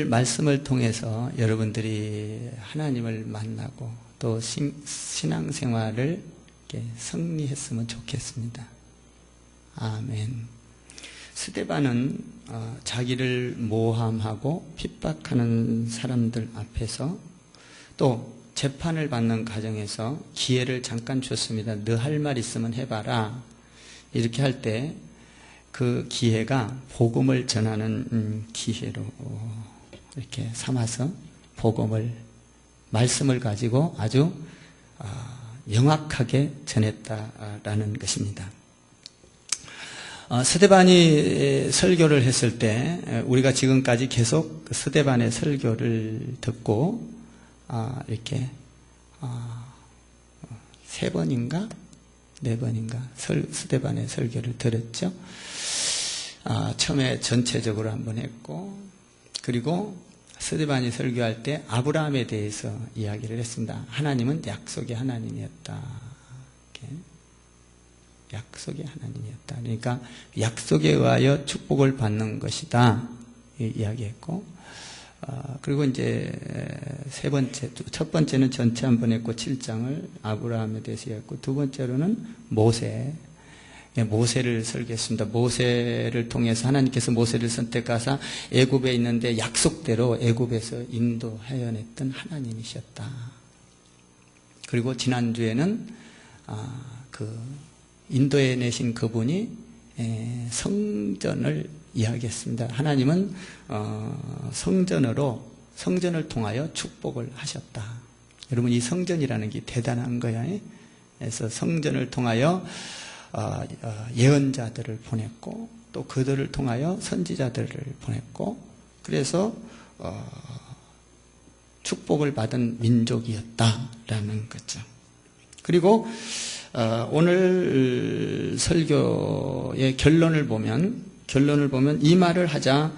말씀을 통해서 여러분들이 하나님을 만나고 또 신앙생활을 승리했으면 좋겠습니다. 아멘. 스데반은 자기를 모함하고 핍박하는 사람들 앞에서 또 재판을 받는 과정에서 기회를 잠깐 줬습니다. 너 할 말 있으면 해봐라. 이렇게 할 때 그 기회가 복음을 전하는 기회로 이렇게 삼아서 말씀을 가지고 아주 명확하게 전했다라는 것입니다. 스데반이 설교를 했을 때 우리가 지금까지 계속 스데반의 설교를 듣고 이렇게 3번인가 4번인가 스데반의 설교를 들었죠. 처음에 전체적으로 한번 했고, 그리고 스데반이 설교할 때 아브라함에 대해서 이야기를 했습니다. 하나님은 약속의 하나님이었다. 이렇게. 약속의 하나님이었다. 그러니까 약속에 의하여 축복을 받는 것이다. 이야기했고, 그리고 이제 첫 번째는 전체 한번 했고 7장을 아브라함에 대해서 했고, 두 번째로는 모세를 설교했습니다. 모세를 통해서 하나님께서 모세를 선택하사 애굽에 있는데 약속대로 애굽에서 인도하여냈던 하나님이셨다. 그리고 지난주에는 인도해 내신 그분이 성전을 이야기했습니다. 하나님은 성전을 통하여 축복을 하셨다. 여러분, 이 성전이라는 게 대단한 거야. 그래서 성전을 통하여 예언자들을 보냈고, 또 그들을 통하여 선지자들을 보냈고, 그래서 축복을 받은 민족이었다라는 거죠. 그리고 오늘 설교의 결론을 보면 이 말을 하자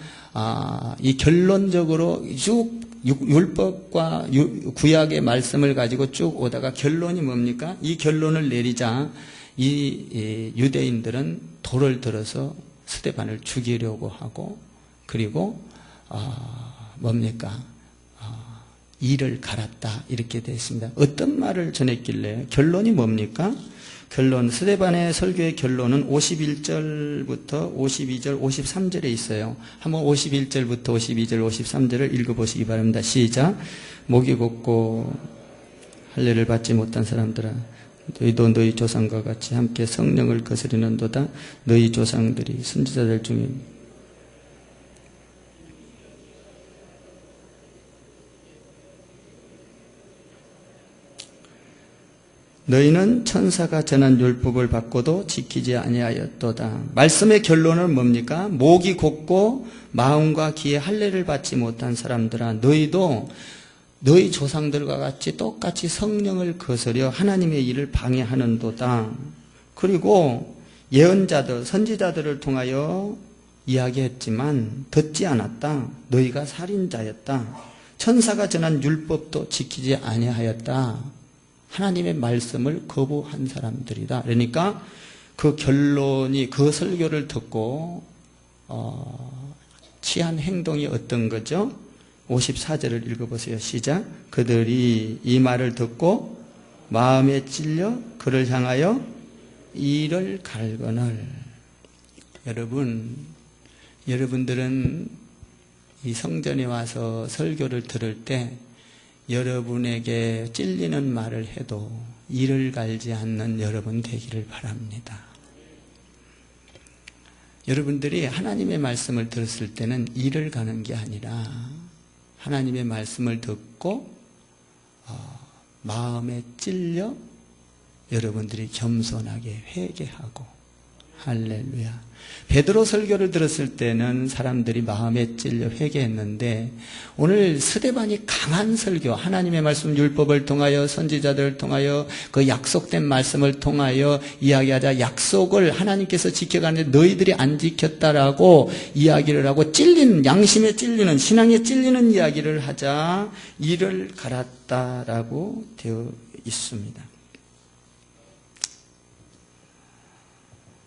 이 결론적으로 쭉 율법과 구약의 말씀을 가지고 쭉 오다가 결론이 뭡니까? 이 결론을 내리자 이 유대인들은 돌을 들어서 스데반을 죽이려고 하고, 그리고 이를 갈았다 이렇게 되어 있습니다. 어떤 말을 전했길래 결론이 뭡니까? 스데반의 설교의 결론은 51절부터 52절, 53절에 있어요. 한번 51절부터 52절, 53절을 읽어보시기 바랍니다. 시작. 목이 곧고 할례를 받지 못한 사람들아, 너희도 너희 조상과 같이 함께 성령을 거스리는도다. 너희 조상들이 선지자들 중에 너희는 천사가 전한 율법을 받고도 지키지 아니하였도다. 말씀의 결론은 뭡니까? 목이 곧고 마음과 귀에 할례를 받지 못한 사람들아, 너희도 너희 조상들과 같이 똑같이 성령을 거스려 하나님의 일을 방해하는도다. 그리고 예언자들, 선지자들을 통하여 이야기했지만 듣지 않았다. 너희가 살인자였다. 천사가 전한 율법도 지키지 아니하였다. 하나님의 말씀을 거부한 사람들이다. 그러니까 그 결론이, 그 설교를 듣고 취한 행동이 어떤 거죠? 54절을 읽어보세요. 시작. 그들이 이 말을 듣고 마음에 찔려 그를 향하여 이를 갈거늘. 여러분들은 이 성전에 와서 설교를 들을 때 여러분에게 찔리는 말을 해도 이를 갈지 않는 여러분 되기를 바랍니다. 여러분들이 하나님의 말씀을 들었을 때는 이를 가는 게 아니라 하나님의 말씀을 듣고 마음에 찔려 여러분들이 겸손하게 회개하고, 할렐루야. 베드로 설교를 들었을 때는 사람들이 마음에 찔려 회개했는데, 오늘 스데반이 강한 설교, 하나님의 말씀 율법을 통하여 선지자들을 통하여 그 약속된 말씀을 통하여 이야기하자 약속을 하나님께서 지켜가는데 너희들이 안 지켰다라고 이야기를 하고, 양심에 찔리는, 신앙에 찔리는 이야기를 하자 이를 갈았다라고 되어 있습니다.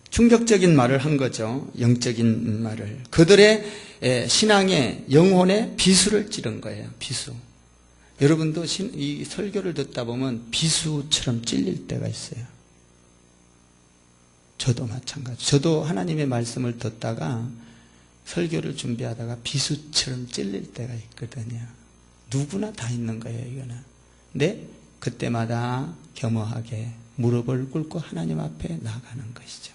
충격적인 말을 한 거죠. 영적인 말을. 그들의 신앙의 영혼의 비수를 찌른 거예요. 비수. 여러분도 이 설교를 듣다 보면 비수처럼 찔릴 때가 있어요. 저도 마찬가지. 저도 하나님의 말씀을 듣다가 설교를 준비하다가 비수처럼 찔릴 때가 있거든요. 누구나 다 있는 거예요, 이거는. 근데 그때마다 겸허하게 무릎을 꿇고 하나님 앞에 나가는 것이죠.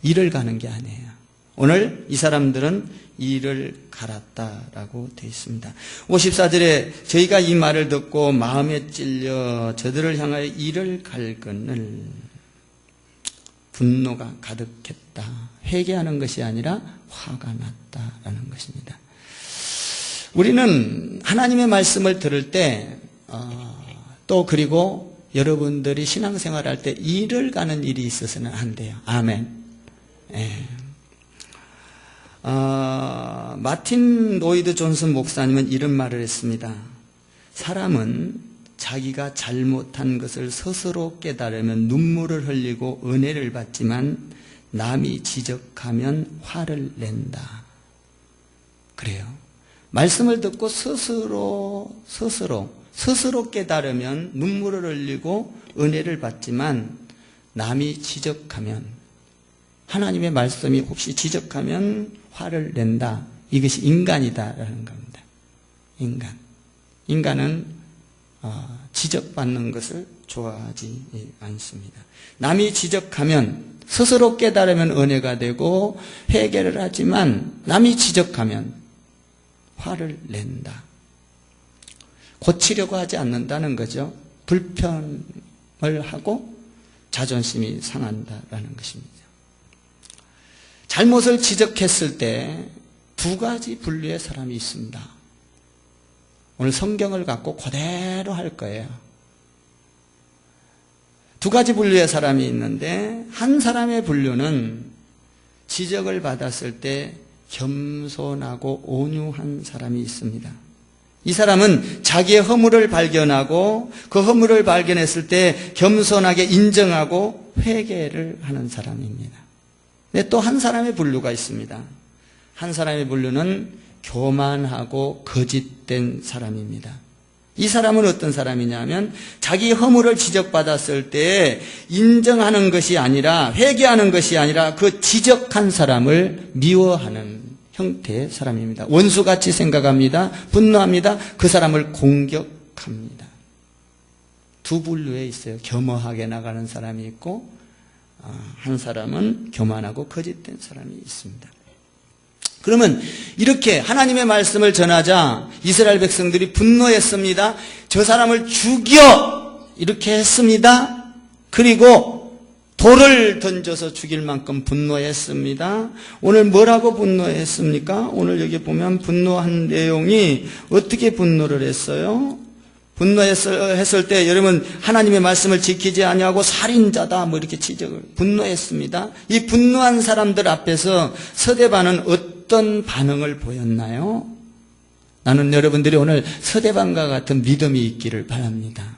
일을 가는 게 아니에요. 오늘 이 사람들은 일을 갈았다라고 되어 있습니다. 54절에 저희가 이 말을 듣고 마음에 찔려 저들을 향하여 일을 갈거늘 분노가 가득했다. 회개하는 것이 아니라 화가 났다라는 것입니다. 우리는 하나님의 말씀을 들을 때 또 그리고 여러분들이 신앙생활할 때 일을 가는 일이 있어서는 안 돼요. 아멘. 예. 마틴 로이드 존슨 목사님은 이런 말을 했습니다. 사람은 자기가 잘못한 것을 스스로 깨달으면 눈물을 흘리고 은혜를 받지만 남이 지적하면 화를 낸다. 그래요. 말씀을 듣고 스스로 깨달으면 눈물을 흘리고 은혜를 받지만 남이 지적하면, 하나님의 말씀이 혹시 지적하면 화를 낸다. 이것이 인간이다라는 겁니다. 인간은 지적받는 것을 좋아하지 않습니다. 남이 지적하면, 스스로 깨달으면 은혜가 되고 회개를 하지만 남이 지적하면 화를 낸다. 고치려고 하지 않는다는 거죠. 불편을 하고 자존심이 상한다라는 것입니다. 잘못을 지적했을 때 두 가지 분류의 사람이 있습니다. 오늘 성경을 갖고 그대로 할 거예요. 두 가지 분류의 사람이 있는데, 한 사람의 분류는 지적을 받았을 때 겸손하고 온유한 사람이 있습니다. 이 사람은 자기의 허물을 발견하고 그 허물을 발견했을 때 겸손하게 인정하고 회개를 하는 사람입니다. 근데 또 한 사람의 분류가 있습니다. 한 사람의 분류는 교만하고 거짓된 사람입니다. 이 사람은 어떤 사람이냐면 자기 허물을 지적받았을 때 인정하는 것이 아니라, 회개하는 것이 아니라 그 지적한 사람을 미워하는 형태의 사람입니다. 원수같이 생각합니다. 분노합니다. 그 사람을 공격합니다. 두 분류에 있어요. 겸허하게 나가는 사람이 있고, 한 사람은 교만하고 거짓된 사람이 있습니다. 그러면 이렇게 하나님의 말씀을 전하자 이스라엘 백성들이 분노했습니다. 저 사람을 죽여! 이렇게 했습니다. 그리고 돌을 던져서 죽일 만큼 분노했습니다. 오늘 뭐라고 분노했습니까? 오늘 여기 보면 분노한 내용이 어떻게 분노를 했어요? 분노했을 때 여러분, 하나님의 말씀을 지키지 아니하고 살인자다 뭐 이렇게 지적을, 분노했습니다. 이 분노한 사람들 앞에서 서대반은 어떤 반응을 보였나요? 나는 여러분들이 오늘 서대반과 같은 믿음이 있기를 바랍니다.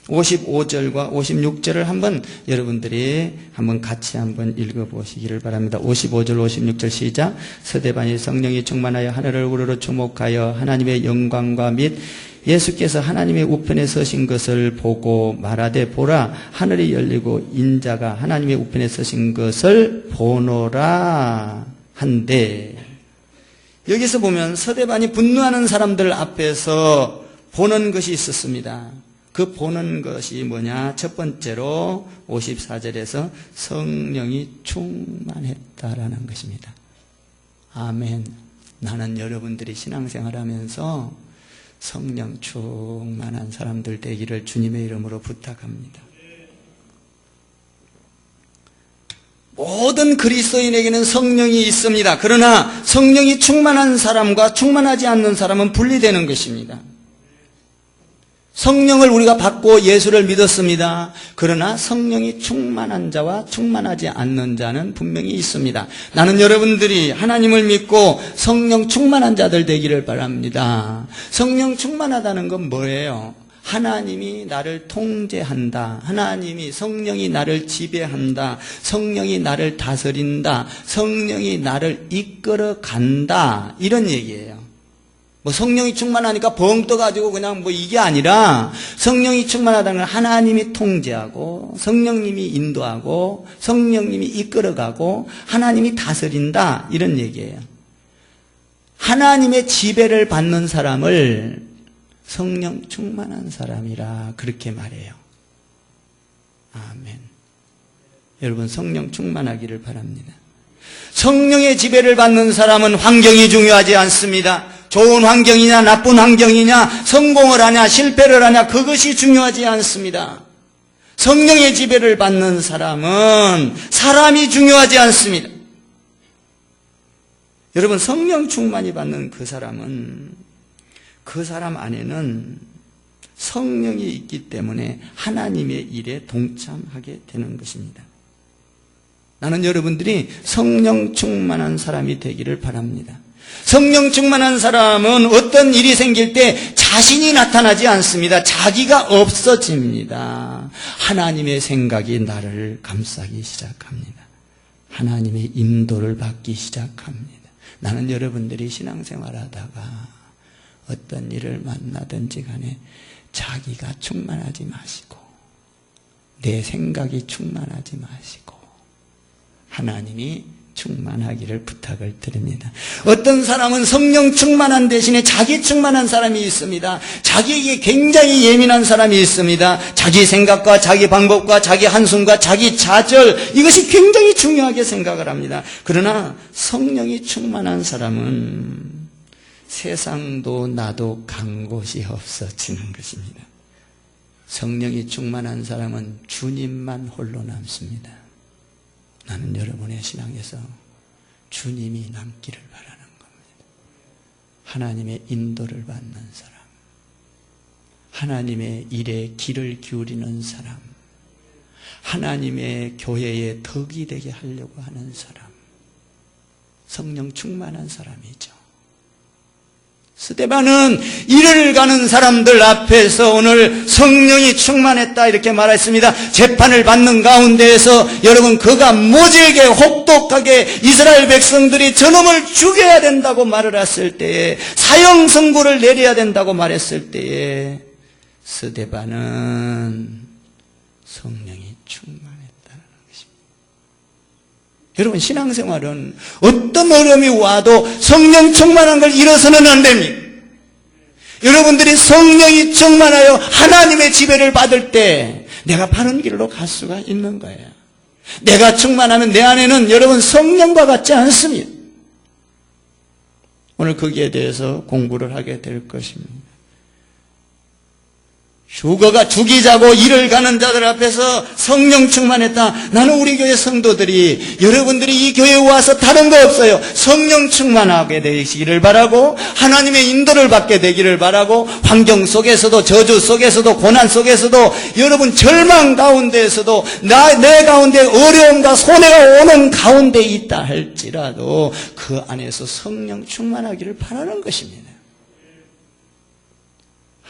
55절과 56절을 한번 여러분들이 한번 같이 한번 읽어보시기를 바랍니다. 55절 56절 시작. 서대반이 성령이 충만하여 하늘을 우러러 주목하여 하나님의 영광과 및 예수께서 하나님의 우편에 서신 것을 보고 말하되, 보라, 하늘이 열리고 인자가 하나님의 우편에 서신 것을 보노라 한데, 여기서 보면 서대반이 분노하는 사람들 앞에서 보는 것이 있었습니다. 그 보는 것이 뭐냐? 첫 번째로 54절에서 성령이 충만했다라는 것입니다. 아멘. 나는 여러분들이 신앙생활하면서 성령 충만한 사람들 되기를 주님의 이름으로 부탁합니다. 모든 그리스도인에게는 성령이 있습니다. 그러나 성령이 충만한 사람과 충만하지 않는 사람은 분리되는 것입니다. 성령을 우리가 받고 예수를 믿었습니다. 그러나 성령이 충만한 자와 충만하지 않는 자는 분명히 있습니다. 나는 여러분들이 하나님을 믿고 성령 충만한 자들 되기를 바랍니다. 성령 충만하다는 건 뭐예요? 하나님이 나를 통제한다. 하나님이 성령이 나를 지배한다. 성령이 나를 다스린다. 성령이 나를 이끌어 간다. 이런 얘기예요. 뭐 성령이 충만하니까 벙 떠가지고 그냥 뭐 이게 아니라 성령이 충만하다는 건 하나님이 통제하고 성령님이 인도하고 성령님이 이끌어가고 하나님이 다스린다. 이런 얘기예요. 하나님의 지배를 받는 사람을 성령 충만한 사람이라 그렇게 말해요. 아멘. 여러분 성령 충만하기를 바랍니다. 성령의 지배를 받는 사람은 환경이 중요하지 않습니다. 좋은 환경이냐 나쁜 환경이냐 성공을 하냐 실패를 하냐 그것이 중요하지 않습니다. 성령의 지배를 받는 사람은 사람이 중요하지 않습니다. 여러분 성령 충만이 받는 그 사람은 그 사람 안에는 성령이 있기 때문에 하나님의 일에 동참하게 되는 것입니다. 나는 여러분들이 성령 충만한 사람이 되기를 바랍니다. 성령 충만한 사람은 어떤 일이 생길 때 자신이 나타나지 않습니다. 자기가 없어집니다. 하나님의 생각이 나를 감싸기 시작합니다. 하나님의 인도를 받기 시작합니다. 나는 여러분들이 신앙생활 하다가 어떤 일을 만나든지 간에 자기가 충만하지 마시고 내 생각이 충만하지 마시고 하나님이 충만하기를 부탁을 드립니다. 어떤 사람은 성령 충만한 대신에 자기 충만한 사람이 있습니다. 자기에게 굉장히 예민한 사람이 있습니다. 자기 생각과 자기 방법과 자기 한숨과 자기 좌절 이것이 굉장히 중요하게 생각을 합니다. 그러나 성령이 충만한 사람은 세상도 나도 간 곳이 없어지는 것입니다. 성령이 충만한 사람은 주님만 홀로 남습니다. 나는 여러분의 신앙에서 주님이 남기를 바라는 겁니다. 하나님의 인도를 받는 사람, 하나님의 일에 귀를 기울이는 사람, 하나님의 교회에 덕이 되게 하려고 하는 사람, 성령 충만한 사람이죠. 스데반은 일을 가는 사람들 앞에서 오늘 성령이 충만했다 이렇게 말했습니다. 재판을 받는 가운데에서 여러분 그가 모질게 혹독하게 이스라엘 백성들이 저놈을 죽여야 된다고 말을 했을 때에 사형 선고를 내려야 된다고 말했을 때에 스데반은 성령이 충만했다는 것입니다. 여러분 신앙생활은 어떤 어려움이 와도 성령 충만한 걸 잃어서는 안 됩니다. 여러분들이 성령이 충만하여 하나님의 지배를 받을 때 내가 바른 길로 갈 수가 있는 거예요. 내가 충만하면 내 안에는 여러분 성령과 같지 않습니다. 오늘 거기에 대해서 공부를 하게 될 것입니다. 죽이자고 일을 가는 자들 앞에서 성령 충만했다. 나는 우리 교회 성도들이 여러분들이 이 교회에 와서 다른 거 없어요. 성령 충만하게 되시기를 바라고 하나님의 인도를 받게 되기를 바라고 환경 속에서도 저주 속에서도 고난 속에서도 여러분 절망 가운데에서도 내 가운데 어려움과 손해가 오는 가운데 있다 할지라도 그 안에서 성령 충만하기를 바라는 것입니다.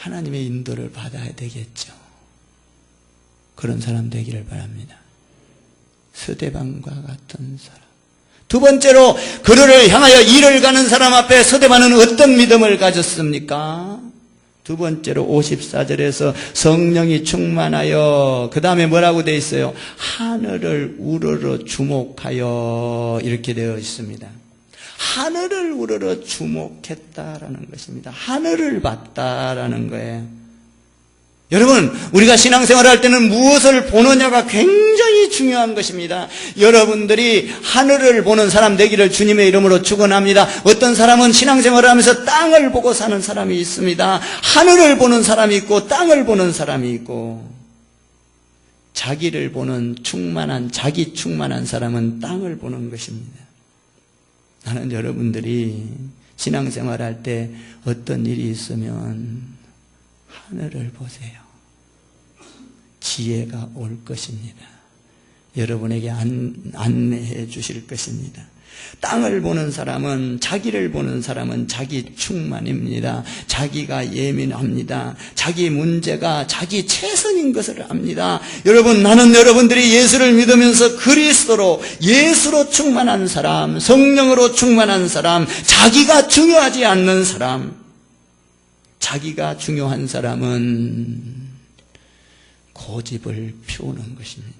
하나님의 인도를 받아야 되겠죠. 그런 사람 되기를 바랍니다. 스데반과 같은 사람. 두 번째로 그를 향하여 일을 가는 사람 앞에 스데반은 어떤 믿음을 가졌습니까? 두 번째로 54절에서 성령이 충만하여 그 다음에 뭐라고 되어 있어요? 하늘을 우러러 주목하여 이렇게 되어 있습니다. 하늘을 우러러 주목했다라는 것입니다. 하늘을 봤다라는 거예요. 여러분, 우리가 신앙생활을 할 때는 무엇을 보느냐가 굉장히 중요한 것입니다. 여러분들이 하늘을 보는 사람 되기를 주님의 이름으로 축원합니다. 어떤 사람은 신앙생활을 하면서 땅을 보고 사는 사람이 있습니다. 하늘을 보는 사람이 있고 땅을 보는 사람이 있고 자기를 보는 자기 충만한 사람은 땅을 보는 것입니다. 나는 여러분들이 신앙생활할 때 어떤 일이 있으면 하늘을 보세요. 지혜가 올 것입니다. 여러분에게 안내해 주실 것입니다. 땅을 보는 사람은, 자기를 보는 사람은 자기 충만입니다. 자기가 예민합니다. 자기 문제가 자기 최선인 것을 압니다. 여러분, 나는 여러분들이 예수를 믿으면서 그리스도로, 예수로 충만한 사람, 성령으로 충만한 사람, 자기가 중요하지 않는 사람, 자기가 중요한 사람은 고집을 피우는 것입니다.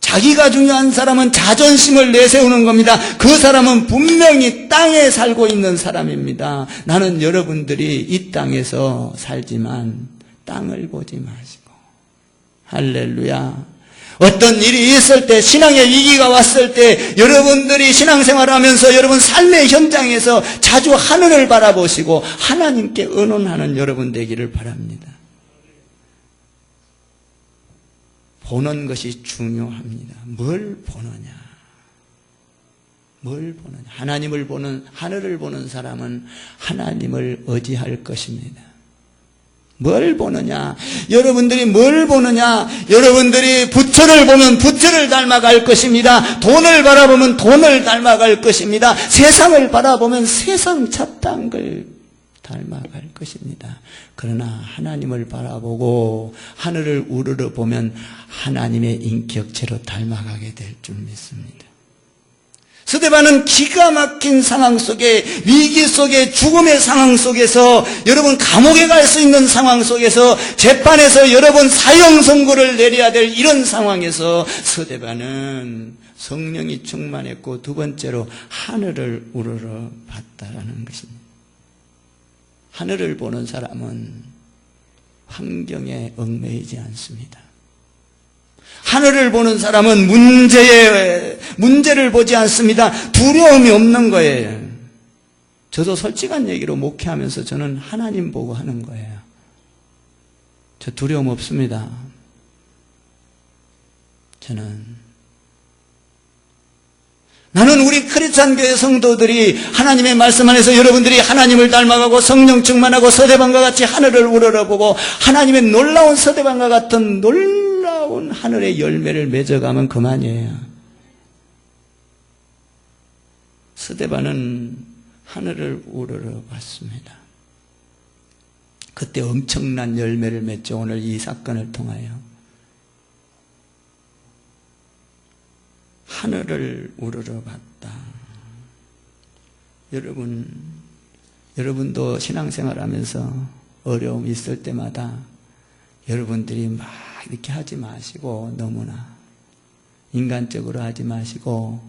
자기가 중요한 사람은 자존심을 내세우는 겁니다. 그 사람은 분명히 땅에 살고 있는 사람입니다. 나는 여러분들이 이 땅에서 살지만 땅을 보지 마시고, 할렐루야. 어떤 일이 있을 때, 신앙의 위기가 왔을 때 여러분들이 신앙생활을 하면서 여러분 삶의 현장에서 자주 하늘을 바라보시고 하나님께 의논하는 여러분 되기를 바랍니다. 보는 것이 중요합니다. 뭘 보느냐? 뭘 보느냐? 하나님을 보는, 하늘을 보는 사람은 하나님을 의지할 것입니다. 뭘 보느냐? 여러분들이 뭘 보느냐? 여러분들이 부처를 보면 부처를 닮아갈 것입니다. 돈을 바라보면 돈을 닮아갈 것입니다. 세상을 바라보면 세상 잡다한 걸 닮아갈 것입니다. 그러나 하나님을 바라보고 하늘을 우러러 보면 하나님의 인격체로 닮아가게 될 줄 믿습니다. 스데반은 기가 막힌 상황 속에, 위기 속에, 죽음의 상황 속에서, 여러분 감옥에 갈 수 있는 상황 속에서, 재판에서 여러분 사형 선고를 내려야 될 이런 상황에서 스데반은 성령이 충만했고, 두 번째로 하늘을 우러러 봤다라는 것입니다. 하늘을 보는 사람은 환경에 얽매이지 않습니다. 하늘을 보는 사람은 문제를 보지 않습니다. 두려움이 없는 거예요. 저도 솔직한 얘기로 목회하면서 저는 하나님 보고 하는 거예요. 저 두려움 없습니다. 나는 우리 크리스찬 교회 성도들이 하나님의 말씀 안에서 여러분들이 하나님을 닮아가고 성령 충만하고 서대방과 같이 하늘을 우러러보고 하나님의 놀라운 서대방과 같은 놀라운 하늘의 열매를 맺어가면 그만이에요. 서대반은 하늘을 우러러봤습니다. 그때 엄청난 열매를 맺죠. 오늘 이 사건을 통하여. 하늘을 우러러봤다. 여러분도 신앙생활하면서 어려움이 있을 때마다 여러분들이 막 이렇게 하지 마시고, 너무나 인간적으로 하지 마시고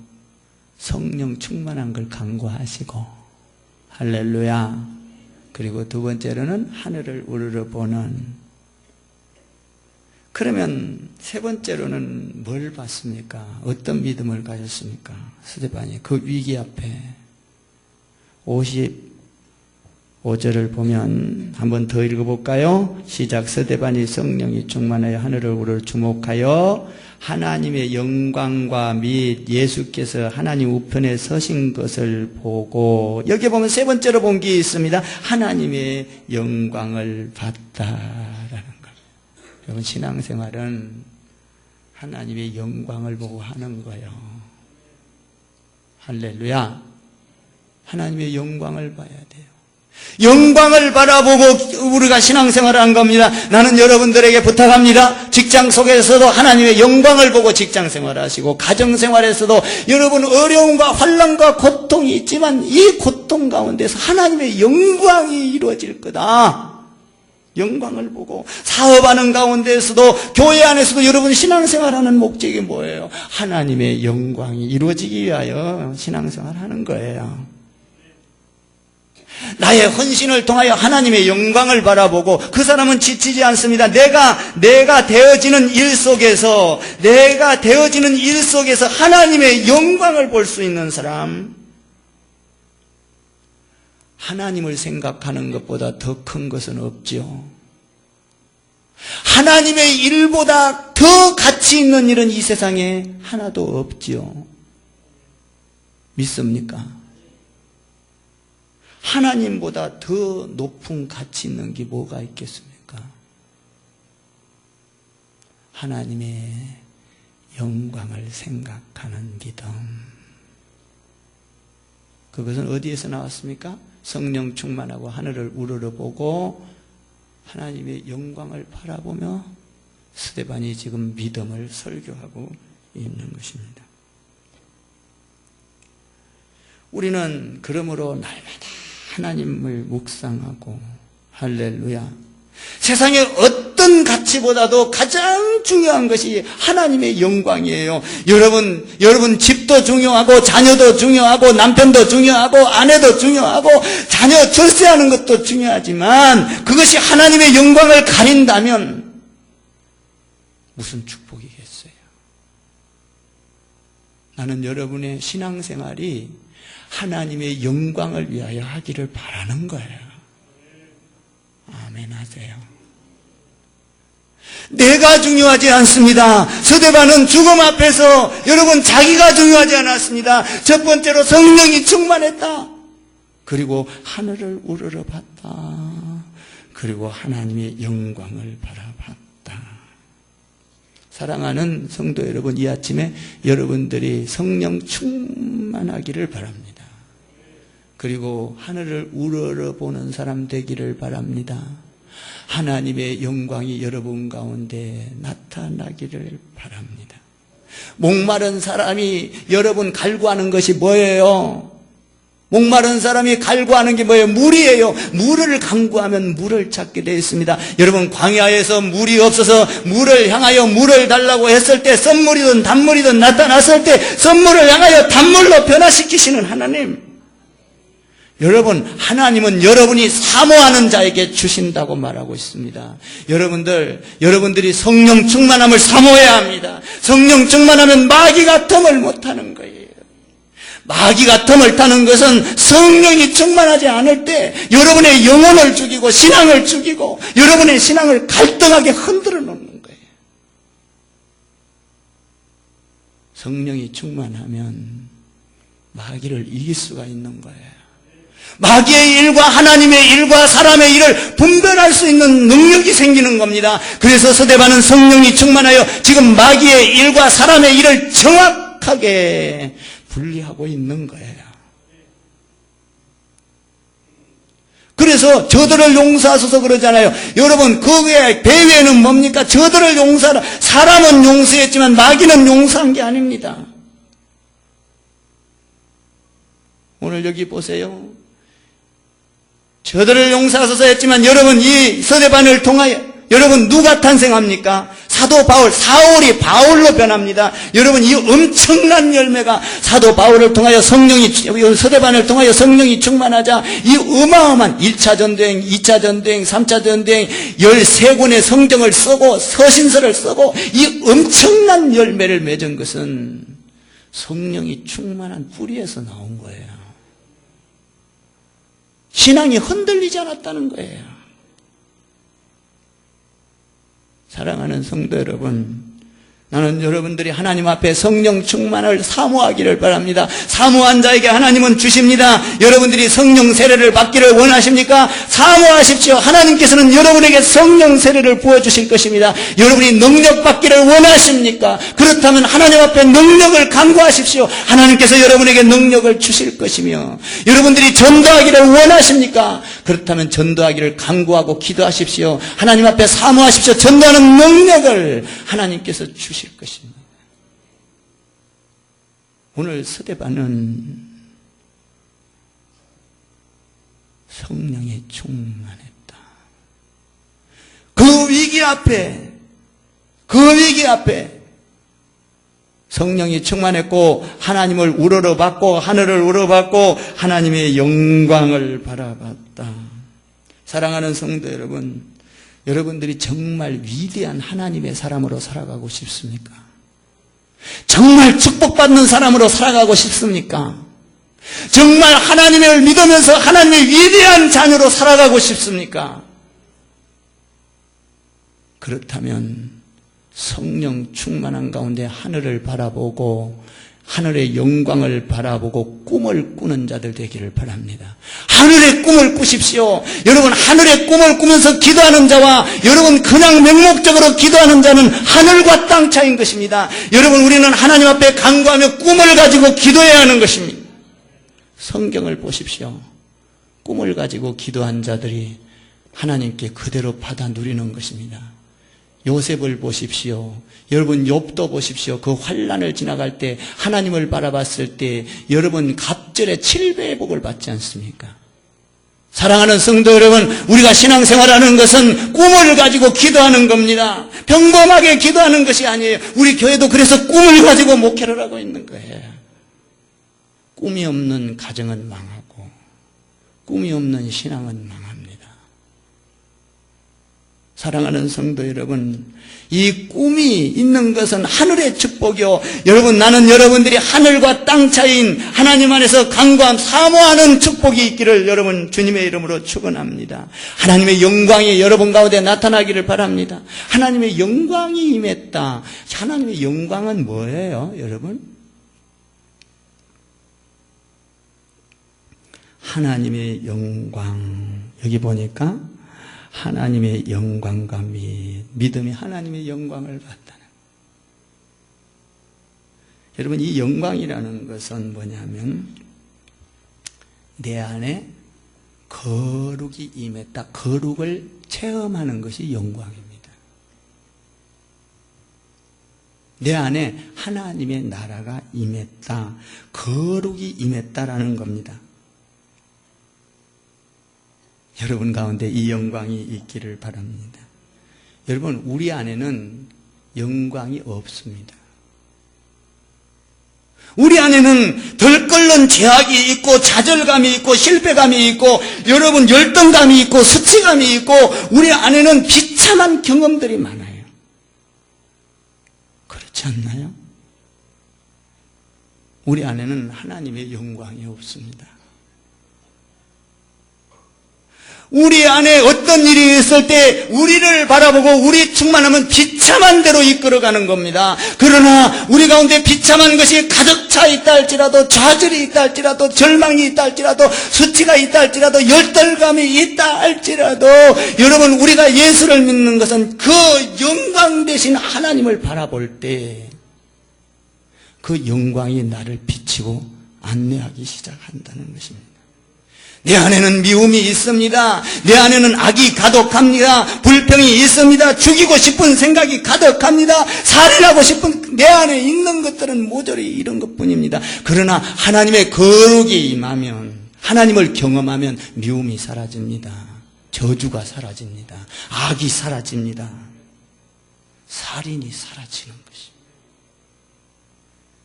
성령 충만한 걸 간구하시고, 할렐루야. 그리고 두 번째로는 하늘을 우러러보는. 그러면 세 번째로는 뭘 봤습니까? 어떤 믿음을 가졌습니까? 스데반이 그 위기 앞에 55절을 보면 한번 더 읽어볼까요? 시작. 스데반이 성령이 충만하여 하늘을 우러러 주목하여 하나님의 영광과 및 예수께서 하나님 우편에 서신 것을 보고, 여기 보면 세 번째로 본 게 있습니다. 하나님의 영광을 봤다라는. 여러분, 신앙생활은 하나님의 영광을 보고 하는 거예요. 할렐루야. 하나님의 영광을 봐야 돼요. 영광을 바라보고 우리가 신앙생활을 한 겁니다. 나는 여러분들에게 부탁합니다. 직장 속에서도 하나님의 영광을 보고 직장생활을 하시고, 가정생활에서도 여러분 어려움과 환난과 고통이 있지만 이 고통 가운데서 하나님의 영광이 이루어질 거다. 영광을 보고, 사업하는 가운데에서도, 교회 안에서도 여러분 신앙생활하는 목적이 뭐예요? 하나님의 영광이 이루어지기 위하여 신앙생활하는 거예요. 나의 헌신을 통하여 하나님의 영광을 바라보고, 그 사람은 지치지 않습니다. 내가 되어지는 일 속에서 하나님의 영광을 볼 수 있는 사람, 하나님을 생각하는 것보다 더 큰 것은 없지요. 하나님의 일보다 더 가치 있는 일은 이 세상에 하나도 없지요. 믿습니까? 하나님보다 더 높은 가치 있는 게 뭐가 있겠습니까? 하나님의 영광을 생각하는 믿음. 그것은 어디에서 나왔습니까? 성령 충만하고 하늘을 우러러보고 하나님의 영광을 바라보며 스데반이 지금 믿음을 설교하고 있는 것입니다. 우리는 그러므로 날마다 하나님을 묵상하고 할렐루야. 세상의 어떤 가치보다도 가장 중요한 것이 하나님의 영광이에요. 여러분 집도 중요하고 자녀도 중요하고 남편도 중요하고 아내도 중요하고 자녀 출세하는 것도 중요하지만 그것이 하나님의 영광을 가린다면 무슨 축복이겠어요? 나는 여러분의 신앙생활이 하나님의 영광을 위하여 하기를 바라는 거예요. 아멘 하세요. 내가 중요하지 않습니다. 스데반은 죽음 앞에서 여러분 자기가 중요하지 않았습니다. 첫 번째로 성령이 충만했다. 그리고 하늘을 우러러봤다. 그리고 하나님의 영광을 바라봤다. 사랑하는 성도 여러분, 이 아침에 여러분들이 성령 충만하기를 바랍니다. 그리고 하늘을 우러러보는 사람 되기를 바랍니다. 하나님의 영광이 여러분 가운데 나타나기를 바랍니다. 목마른 사람이 여러분 갈구하는 것이 뭐예요? 목마른 사람이 갈구하는 게 뭐예요? 물이에요. 물을 간구하면 물을 찾게 되어 있습니다. 여러분 광야에서 물이 없어서 물을 향하여 물을 달라고 했을 때 썬물이든 단물이든 나타났을 때 썬물을 향하여 단물로 변화시키시는 하나님. 여러분, 하나님은 여러분이 사모하는 자에게 주신다고 말하고 있습니다. 여러분들이 성령 충만함을 사모해야 합니다. 성령 충만하면 마귀가 틈을 못하는 거예요. 마귀가 틈을 타는 것은 성령이 충만하지 않을 때 여러분의 영혼을 죽이고 신앙을 죽이고 여러분의 신앙을 갈등하게 흔들어 놓는 거예요. 성령이 충만하면 마귀를 이길 수가 있는 거예요. 마귀의 일과 하나님의 일과 사람의 일을 분별할 수 있는 능력이 생기는 겁니다. 그래서 스데반은 성령이 충만하여 지금 마귀의 일과 사람의 일을 정확하게 분리하고 있는 거예요. 그래서 저들을 용서하소서 그러잖아요. 여러분, 그게 배후에는 뭡니까? 저들을 용서하라. 사람은 용서했지만 마귀는 용서한 게 아닙니다. 오늘 여기 보세요. 저들을 용서하소서 했지만 여러분 이 스데반을 통하여 여러분 누가 탄생합니까? 사도 바울, 사울이 바울로 변합니다. 여러분 이 엄청난 열매가 사도 바울을 통하여 스데반을 통하여 성령이 충만하자 이 어마어마한 1차 전도행, 2차 전도행, 3차 전도행 13권의 성경을 쓰고 서신서를 쓰고 이 엄청난 열매를 맺은 것은 성령이 충만한 뿌리에서 나온 거예요. 신앙이 흔들리지 않았다는 거예요. 사랑하는 성도 여러분, 나는 여러분들이 하나님 앞에 성령 충만을 사모하기를 바랍니다. 사모한 자에게 하나님은 주십니다. 여러분들이 성령 세례를 받기를 원하십니까? 사모하십시오. 하나님께서는 여러분에게 성령 세례를 부어주실 것입니다. 여러분이 능력 받기를 원하십니까? 그렇다면 하나님 앞에 능력을 간구하십시오. 하나님께서 여러분에게 능력을 주실 것이며, 여러분들이 전도하기를 원하십니까? 그렇다면 전도하기를 간구하고 기도하십시오. 하나님 앞에 사모하십시오. 전도하는 능력을 하나님께서 주실 것입니다. 오늘 스데반은 성령에 충만했다. 그 위기 앞에 성령이 충만했고 하나님을 우러러봤고 하늘을 우러러봤고 하나님의 영광을 바라봤다. 사랑하는 성도 여러분, 여러분들이 정말 위대한 하나님의 사람으로 살아가고 싶습니까? 정말 축복받는 사람으로 살아가고 싶습니까? 정말 하나님을 믿으면서 하나님의 위대한 자녀로 살아가고 싶습니까? 그렇다면 성령 충만한 가운데 하늘을 바라보고 하늘의 영광을 바라보고 꿈을 꾸는 자들 되기를 바랍니다. 하늘의 꿈을 꾸십시오. 여러분, 하늘의 꿈을 꾸면서 기도하는 자와 여러분 그냥 맹목적으로 기도하는 자는 하늘과 땅 차이인 것입니다. 여러분, 우리는 하나님 앞에 간구하며 꿈을 가지고 기도해야 하는 것입니다. 성경을 보십시오. 꿈을 가지고 기도한 자들이 하나님께 그대로 받아 누리는 것입니다. 요셉을 보십시오. 여러분, 욥도 보십시오. 그 환난을 지나갈 때 하나님을 바라봤을 때 여러분 갑절에 7배의 복을 받지 않습니까? 사랑하는 성도 여러분, 우리가 신앙생활하는 것은 꿈을 가지고 기도하는 겁니다. 평범하게 기도하는 것이 아니에요. 우리 교회도 그래서 꿈을 가지고 목회를 하고 있는 거예요. 꿈이 없는 가정은 망하고 꿈이 없는 신앙은 망합니다. 사랑하는 성도 여러분, 이 꿈이 있는 것은 하늘의 축복이요. 여러분, 나는 여러분들이 하늘과 땅 차이인 하나님 안에서 간구함, 사모하는 축복이 있기를 여러분 주님의 이름으로 축원합니다. 하나님의 영광이 여러분 가운데 나타나기를 바랍니다. 하나님의 영광이 임했다. 하나님의 영광은 뭐예요, 여러분? 하나님의 영광, 여기 보니까 하나님의 영광과 믿음이 하나님의 영광을 받다는. 여러분, 이 영광이라는 것은 뭐냐면 내 안에 거룩이 임했다. 거룩을 체험하는 것이 영광입니다. 내 안에 하나님의 나라가 임했다. 거룩이 임했다라는 겁니다. 여러분 가운데 이 영광이 있기를 바랍니다. 여러분, 우리 안에는 영광이 없습니다. 우리 안에는 덜 끓는 죄악이 있고 좌절감이 있고 실패감이 있고 여러분 열등감이 있고 수치감이 있고 우리 안에는 비참한 경험들이 많아요. 그렇지 않나요? 우리 안에는 하나님의 영광이 없습니다. 우리 안에 어떤 일이 있을 때 우리를 바라보고 우리 충만하면 비참한 대로 이끌어가는 겁니다. 그러나 우리 가운데 비참한 것이 가득 차 있다 할지라도 좌절이 있다 할지라도 절망이 있다 할지라도 수치가 있다 할지라도 열등감이 있다 할지라도 여러분, 우리가 예수를 믿는 것은 그 영광 대신 하나님을 바라볼 때 그 영광이 나를 비치고 안내하기 시작한다는 것입니다. 내 안에는 미움이 있습니다. 내 안에는 악이 가득합니다. 불평이 있습니다. 죽이고 싶은 생각이 가득합니다. 살인하고 싶은 내 안에 있는 것들은 모조리 이런 것뿐입니다. 그러나 하나님의 거룩이 임하면, 하나님을 경험하면 미움이 사라집니다. 저주가 사라집니다. 악이 사라집니다. 살인이 사라지는 것입니다.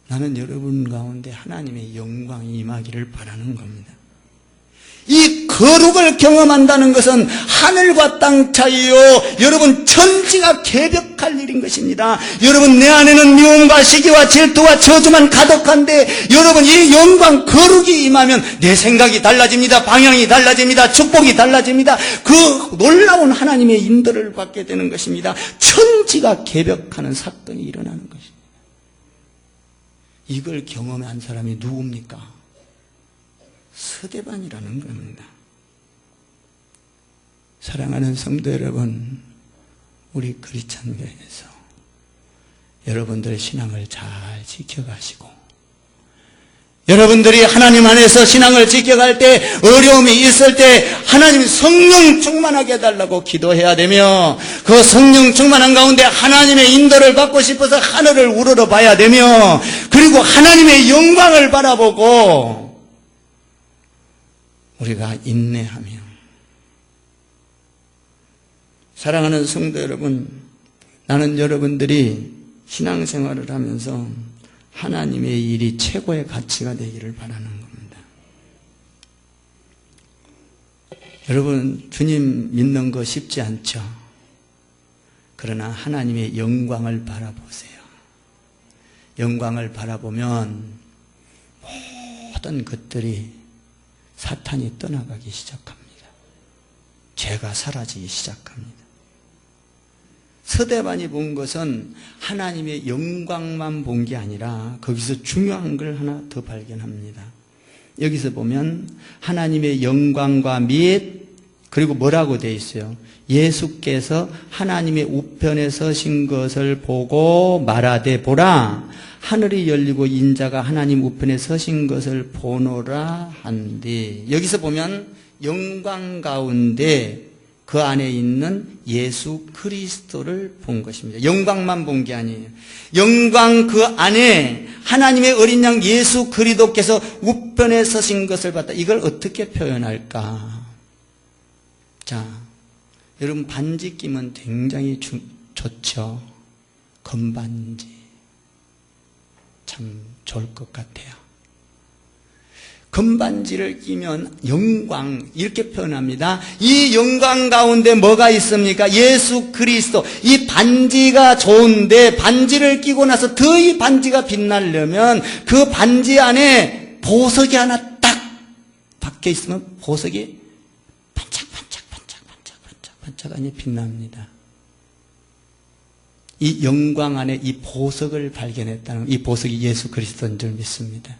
나는 여러분 가운데 하나님의 영광이 임하기를 바라는 겁니다. 이 거룩을 경험한다는 것은 하늘과 땅 차이요. 여러분, 천지가 개벽할 일인 것입니다. 여러분, 내 안에는 미움과 시기와 질투와 저주만 가득한데 여러분, 이 영광 거룩이 임하면 내 생각이 달라집니다. 방향이 달라집니다. 축복이 달라집니다. 그 놀라운 하나님의 인도를 받게 되는 것입니다. 천지가 개벽하는 사건이 일어나는 것입니다. 이걸 경험한 사람이 누굽니까? 스데반이라는 겁니다. 사랑하는 성도 여러분, 우리 크리스찬 교회에서 여러분들의 신앙을 잘 지켜가시고 여러분들이 하나님 안에서 신앙을 지켜갈 때 어려움이 있을 때 하나님 성령 충만하게 해달라고 기도해야 되며 그 성령 충만한 가운데 하나님의 인도를 받고 싶어서 하늘을 우러러 봐야 되며 그리고 하나님의 영광을 바라보고 우리가 인내하며 사랑하는 성도 여러분, 나는 여러분들이 신앙생활을 하면서 하나님의 일이 최고의 가치가 되기를 바라는 겁니다. 여러분, 주님 믿는 거 쉽지 않죠? 그러나 하나님의 영광을 바라보세요. 영광을 바라보면 모든 것들이 사탄이 떠나가기 시작합니다. 죄가 사라지기 시작합니다. 서대반이 본 것은 하나님의 영광만 본 게 아니라 거기서 중요한 걸 하나 더 발견합니다. 여기서 보면 하나님의 영광과 및 그리고 뭐라고 되어 있어요? 예수께서 하나님의 우편에 서신 것을 보고 말하되 보라 하늘이 열리고 인자가 하나님 우편에 서신 것을 보노라 한디. 여기서 보면 영광 가운데 그 안에 있는 예수 그리스도를 본 것입니다. 영광만 본 게 아니에요. 영광 그 안에 하나님의 어린 양 예수 그리스도께서 우편에 서신 것을 봤다. 이걸 어떻게 표현할까? 자, 여러분 반지 끼면 굉장히 좋죠. 금반지. 참 좋을 것 같아요. 금반지를 끼면 영광 이렇게 표현합니다. 이 영광 가운데 뭐가 있습니까? 예수 그리스도. 이 반지가 좋은데 반지를 끼고 나서 더 이 반지가 빛나려면 그 반지 안에 보석이 하나 딱 박혀 있으면 보석이 반짝반짝반짝반짝반짝반짝반짝하니 빛납니다. 이 영광 안에 이 보석을 발견했다는, 이 보석이 예수 그리스도인 줄 믿습니다.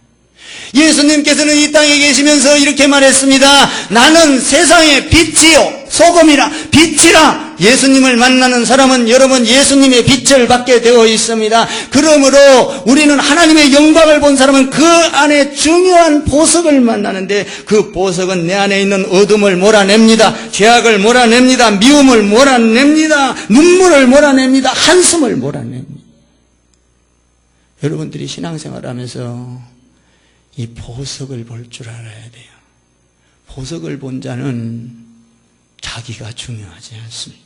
예수님께서는 이 땅에 계시면서 이렇게 말했습니다. 나는 세상의 빛이요 소금이라 빛이라. 예수님을 만나는 사람은 여러분 예수님의 빛을 받게 되어 있습니다. 그러므로 우리는 하나님의 영광을 본 사람은 그 안에 중요한 보석을 만나는데 그 보석은 내 안에 있는 어둠을 몰아냅니다. 죄악을 몰아냅니다. 미움을 몰아냅니다. 눈물을 몰아냅니다. 한숨을 몰아냅니다. 여러분들이 신앙생활하면서 이 보석을 볼 줄 알아야 돼요. 보석을 본 자는 자기가 중요하지 않습니다.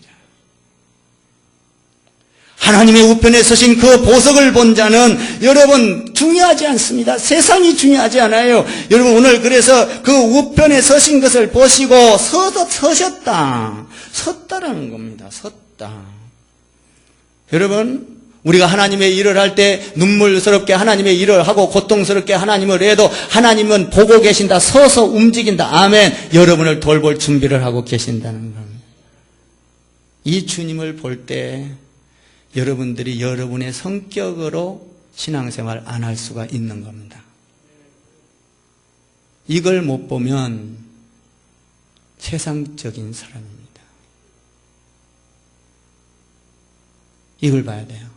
하나님의 우편에 서신 그 보석을 본 자는 여러분 중요하지 않습니다. 세상이 중요하지 않아요. 여러분 오늘 그래서 그 우편에 서신 것을 보시고 서셨다. 섰다라는 겁니다. 섰다. 여러분 우리가 하나님의 일을 할 때 눈물스럽게 하나님의 일을 하고 고통스럽게 하나님을 해도 하나님은 보고 계신다. 서서 움직인다. 아멘. 여러분을 돌볼 준비를 하고 계신다는 겁니다. 이 주님을 볼 때 여러분들이 여러분의 성격으로 신앙생활 안 할 수가 있는 겁니다. 이걸 못 보면 세상적인 사람입니다. 이걸 봐야 돼요.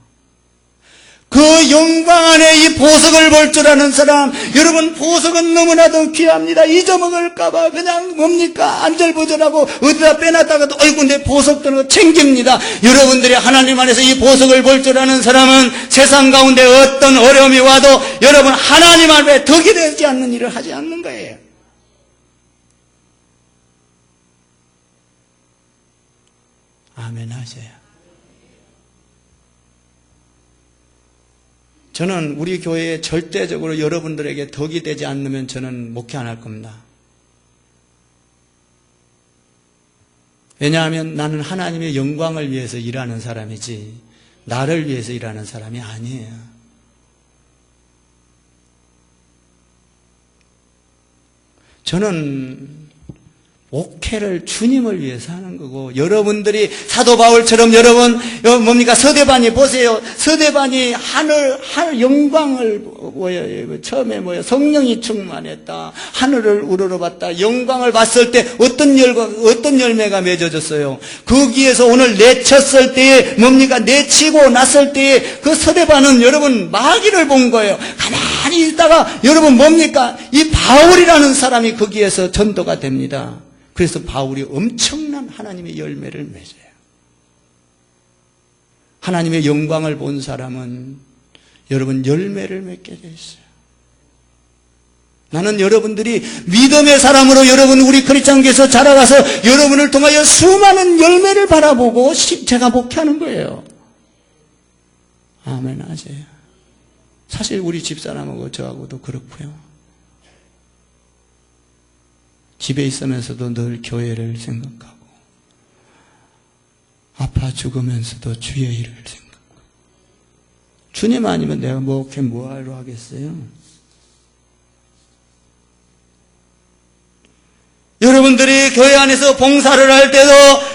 그 영광 안에 이 보석을 볼 줄 아는 사람, 여러분 보석은 너무나도 귀합니다. 잊어먹을까봐 그냥 뭡니까 안절부절하고 어디다 빼놨다가도 어이구 내 보석 드는 거 챙깁니다. 여러분들이 하나님 안에서 이 보석을 볼 줄 아는 사람은 세상 가운데 어떤 어려움이 와도 여러분 하나님 앞에 덕이 되지 않는 일을 하지 않는 거예요. 아멘 하세요. 저는 우리 교회에 절대적으로 여러분들에게 덕이 되지 않으면 저는 목회 안 할 겁니다. 왜냐하면 나는 하나님의 영광을 위해서 일하는 사람이지 나를 위해서 일하는 사람이 아니에요. 저는 목회를 주님을 위해서 하는 거고, 여러분들이 사도 바울처럼 여러분 뭡니까 서대반이 보세요. 서대반이 하늘 영광을 처음에 성령이 충만했다. 하늘을 우러러봤다. 영광을 봤을 때 어떤 열매가 맺어졌어요. 거기에서 오늘 내쳤을 때에 뭡니까 내치고 났을 때에 그 서대반은 여러분 마귀를 본 거예요. 가만히 있다가 여러분 뭡니까 이 바울이라는 사람이 거기에서 전도가 됩니다. 그래서 바울이 엄청난 하나님의 열매를 맺어요. 하나님의 영광을 본 사람은 여러분 열매를 맺게 돼 있어요. 나는 여러분들이 믿음의 사람으로 여러분 우리 크리스찬교에서 자라가서 여러분을 통하여 수많은 열매를 바라보고 제가 목회하는 거예요. 아멘 하세요. 사실 우리 집사람하고 저하고도 그렇고요. 집에 있으면서도 늘 교회를 생각하고 아파 죽으면서도 주의 일을 생각하고 주님 아니면 내가 목회 뭐하러 하겠어요? 여러분들이 교회 안에서 봉사를 할 때도,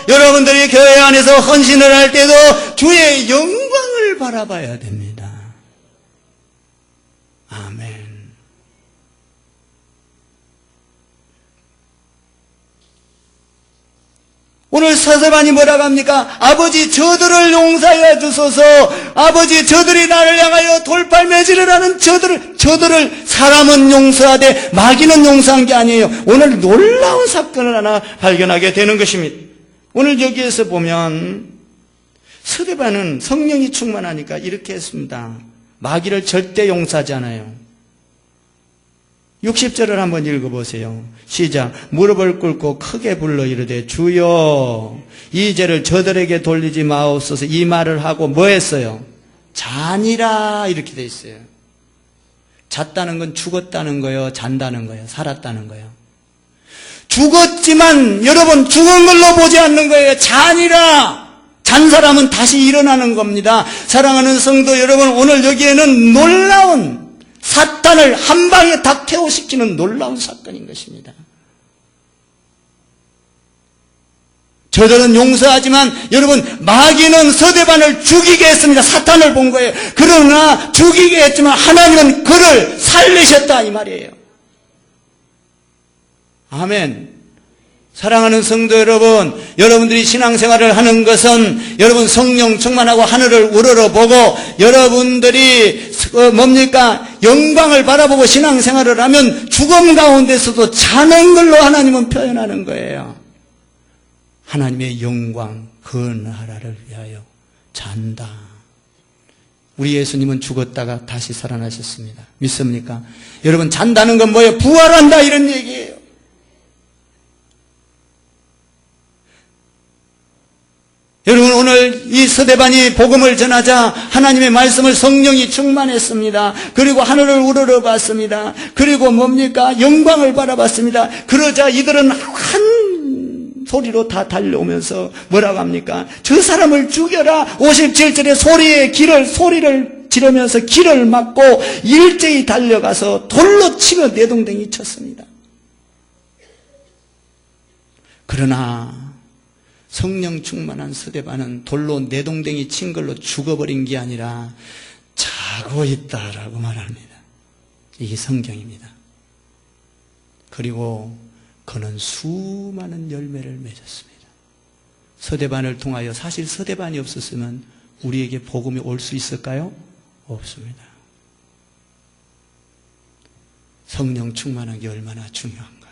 여러분들이 교회 안에서 헌신을 할 때도 주의 영광을 바라봐야 됩니다. 아멘. 오늘 서세반이 뭐라고 합니까? 아버지 저들을 용서하여 주소서. 아버지 저들이 나를 향하여 돌팔매질을 하는 저들을 사람은 용서하되 마귀는 용서한 게 아니에요. 오늘 놀라운 사건을 하나 발견하게 되는 것입니다. 오늘 여기에서 보면 서대반은 성령이 충만하니까 이렇게 했습니다. 마귀를 절대 용서하지 않아요. 60절을 한번 읽어보세요. 시작. 무릎을 꿇고 크게 불러 이르되 주여 이 죄를 저들에게 돌리지 마옵소서. 이 말을 하고 뭐 했어요? 잔이라 이렇게 돼 있어요. 잤다는 건 죽었다는 거예요? 잔다는 거예요? 살았다는 거예요? 죽었지만 여러분 죽은 걸로 보지 않는 거예요. 잔이라. 잔 사람은 다시 일어나는 겁니다. 사랑하는 성도 여러분, 오늘 여기에는 놀라운 사탄을 한 방에 다 퇴호시키는 놀라운 사건인 것입니다. 저들은 용서하지만 여러분 마귀는 서대반을 죽이게 했습니다. 사탄을 본 거예요. 그러나 죽이게 했지만 하나님은 그를 살리셨다 이 말이에요. 아멘. 사랑하는 성도 여러분, 여러분들이 신앙생활을 하는 것은 여러분 성령 충만하고 하늘을 우러러보고 여러분들이 뭡니까? 영광을 바라보고 신앙생활을 하면 죽음 가운데서도 자는 걸로 하나님은 표현하는 거예요. 하나님의 영광, 그 나라를 위하여 잔다. 우리 예수님은 죽었다가 다시 살아나셨습니다. 믿습니까? 여러분 잔다는 건 뭐예요? 부활한다 이런 얘기예요. 여러분 오늘 이 서대반이 복음을 전하자 하나님의 말씀을 성령이 충만했습니다. 그리고 하늘을 우러러봤습니다. 그리고 뭡니까? 영광을 바라봤습니다. 그러자 이들은 한 소리로 다 달려오면서 뭐라고 합니까? 저 사람을 죽여라. 57절에 소리를 지르면서 길을 막고 일제히 달려가서 돌로 치며 내동댕이 쳤습니다. 그러나 성령 충만한 서대반은 돌로 내동댕이 친 걸로 죽어버린 게 아니라 자고 있다라고 말합니다. 이게 성경입니다. 그리고 그는 수많은 열매를 맺었습니다. 서대반을 통하여 사실 서대반이 없었으면 우리에게 복음이 올 수 있을까요? 없습니다. 성령 충만한 게 얼마나 중요한가.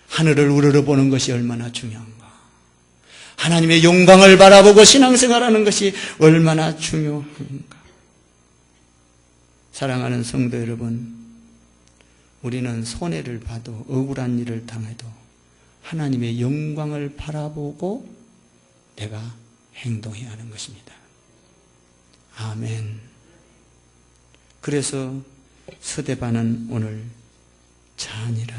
하늘을 우러러보는 것이 얼마나 중요한가. 하나님의 영광을 바라보고 신앙생활하는 것이 얼마나 중요한가. 사랑하는 성도 여러분, 우리는 손해를 봐도 억울한 일을 당해도 하나님의 영광을 바라보고 내가 행동해야 하는 것입니다. 아멘. 그래서 서대반은 오늘 잔이라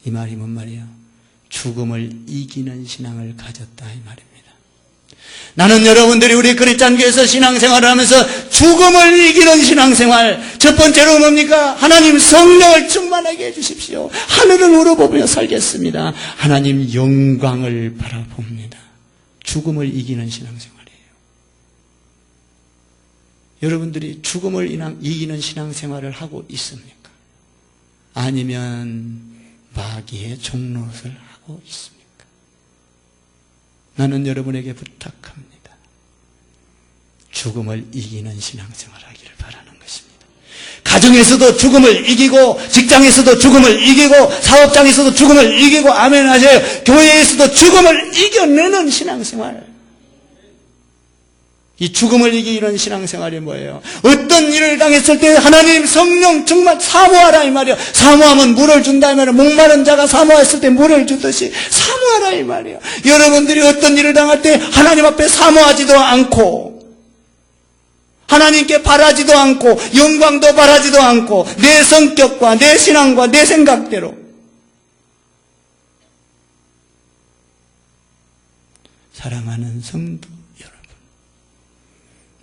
이 말이 뭔 말이에요? 죽음을 이기는 신앙을 가졌다 이 말입니다. 나는 여러분들이 우리 그리스도교에서 신앙생활을 하면서 죽음을 이기는 신앙생활, 첫 번째로 뭡니까? 하나님 성령을 충만하게 해주십시오. 하늘을 우러보며 살겠습니다. 하나님 영광을 바라봅니다. 죽음을 이기는 신앙생활이에요. 여러분들이 죽음을 이기는 신앙생활을 하고 있습니까? 아니면 마귀의 종노릇을 하고 있습니까? 나는 여러분에게 부탁합니다. 죽음을 이기는 신앙생활 하기를 바라는 것입니다. 가정에서도 죽음을 이기고, 직장에서도 죽음을 이기고, 사업장에서도 죽음을 이기고, 아멘 하세요. 교회에서도 죽음을 이겨내는 신앙생활. 이 죽음을 이기는 신앙생활이 뭐예요? 어떤 일을 당했을 때 하나님 성령 정말 사모하라 이 말이에요. 사모하면 물을 준다 이 말이에요. 목마른 자가 사모했을 때 물을 주듯이 사모하라 이 말이에요. 여러분들이 어떤 일을 당할 때 하나님 앞에 사모하지도 않고 하나님께 바라지도 않고 영광도 바라지도 않고 내 성격과 내 신앙과 내 생각대로 사랑하는 성도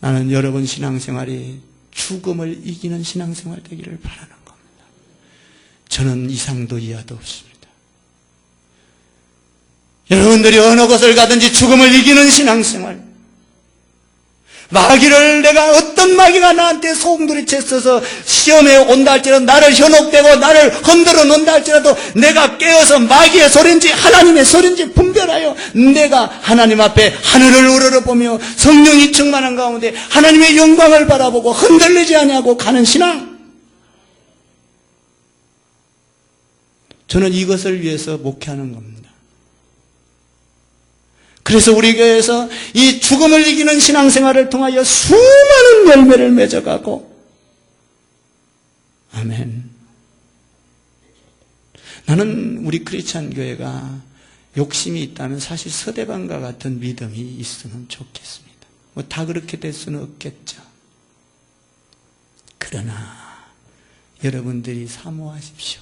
나는 여러분 신앙생활이 죽음을 이기는 신앙생활 되기를 바라는 겁니다. 저는 이상도 이하도 없습니다. 여러분들이 어느 곳을 가든지 죽음을 이기는 신앙생활, 마귀를 내가 어떤 마귀가 나한테 소금돌이쳐 써서 시험에 온다 할지라도 나를 현혹되고 나를 흔들어 놓는다 할지라도 내가 깨어서 마귀의 소리인지 하나님의 소리인지 분별하여 내가 하나님 앞에 하늘을 우러러보며 성령이 충만한 가운데 하나님의 영광을 바라보고 흔들리지 아니하고 가는 신앙, 저는 이것을 위해서 목회하는 겁니다. 그래서 우리 교회에서 이 죽음을 이기는 신앙생활을 통하여 수많은 열매를 맺어가고, 아멘. 나는 우리 크리스찬 교회가 욕심이 있다면 사실 서대방과 같은 믿음이 있으면 좋겠습니다. 뭐 다 그렇게 될 수는 없겠죠. 그러나 여러분들이 사모하십시오.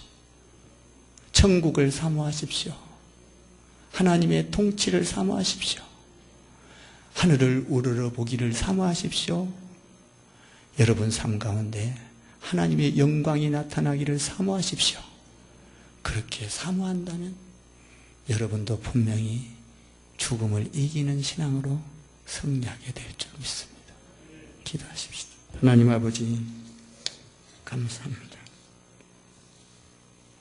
천국을 사모하십시오. 하나님의 통치를 사모하십시오. 하늘을 우러러보기를 사모하십시오. 여러분 삶 가운데 하나님의 영광이 나타나기를 사모하십시오. 그렇게 사모한다면 여러분도 분명히 죽음을 이기는 신앙으로 승리하게 될 줄 믿습니다. 기도하십시오. 하나님 아버지 감사합니다.